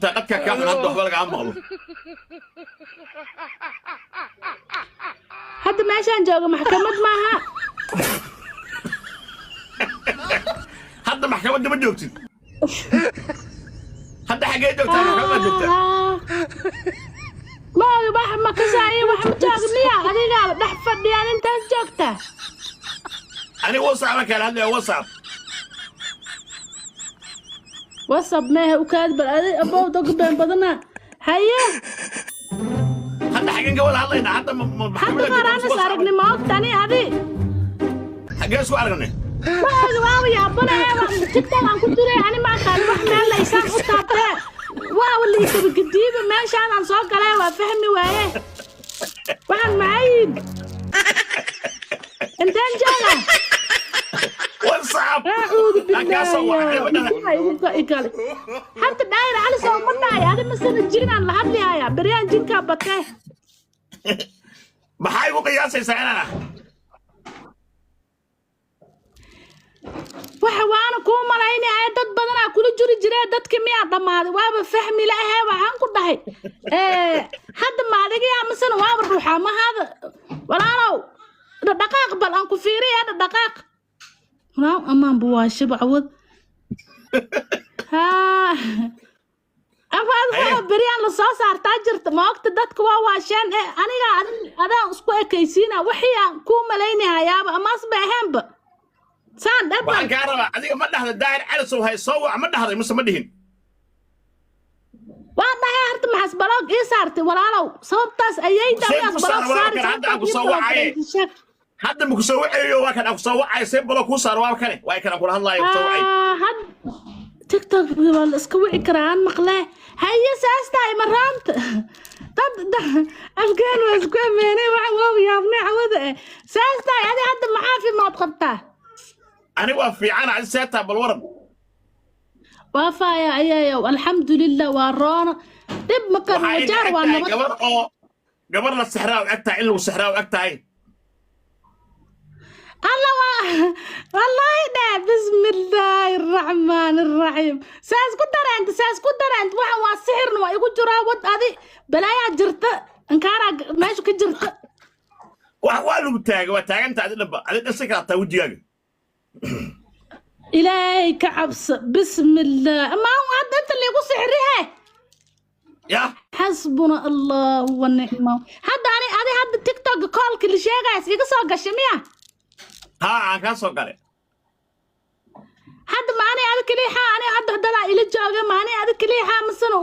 تاقدك كافن هدو حبالك عم مغلو hadda meeshaan jooga maxkamad maaha هذا محكمة ما جوكتي هذا حاجة جوكتي محكمة جوكتي ma kasaayo wax ma joogniya adiga dhex fadhiyaan intaas joogta أنا وصعب كان هذا وصعب wasab mehe u kaad bal adi abow dog been badana haye هذا حاجة جوال هذا هذا hadda qaraanas aragni ma ogtani adi حاجة سؤال غني waaw yaabana tiktok aan ku diray ani ma aqaan wax meel la isaan u taabtay waaw li gadiiba meeshaan aan soo galay waa fahmi waaye waxaan maayid intaan jooga وصعب أعوذ بالله حتى داير على سو مداي هذا مثلا جين aan la hadlayaa bariyaan jinka batay maxay ugu qiyaasaysaa inana waxa waan ku malaynaya dad badan ah kula jiri jiray dadkii miya dhamaaday waaba fahmi laahay waxaan ku dhahay hadda ma adiga yaa مثلا waaba ruuxa ma hada walaalow dhaqaaq bal aan ku fiiriyo dhaqaaq نعم أمام بواشي بعوض ها أفضل بريان لصوص أرتاجرت ما وقت دتك واشان أنا هذا أسبوع كيسينا وحيا كوم ليني هيابا أما أصبح هم ب سان دبل waxaan ka rabaa adiga ma dhahda daahir cali soo hay soo wax ma dhahday mise ma dhihin والله يا هرت مع سبلاك إيه صارتي ولا لو صوبتاس أيي دبل سبلاك صارت هذا مكسوع أيوة واحد أكسوع عايزين بلو كوسار وابكني واي كان أقول هلا يكسوع هاد تيك توك والله اسكوع إكران مقلة هيا ساستاي مرانت طب ده أفكار واسكوع ميني وعوام يا ابني عوضة ساستاي هذه حد محافي ما تقطع أنا وافي أنا عايز ساتها بالورد وافا يا أيا والحمد لله ورانا دب مكان وجار وانا قبر الصحراء وأكتها إلا والصحراء وأكتها الله والله ده بسم الله الرحمن الرحيم ساس كدر انت waxan waa sixirna waa igu jiraa wad adi balaya jirta ankaara meesha ka jirta wax waa lagu taagay waa taaganta adi dhaba adi dhasay ka taa wajigaaga ilaahay ka cabs bismillah ma wad inta liigu sixrihe ya حسبنا الله ونعم هذا انا هذا تيك توك كول كل شيء guys iga soo gashay miya ها أنا كاسو قال هذا ماني هذا كليحة أنا هذا إلى جوجا ماني هذا كليحة مثلا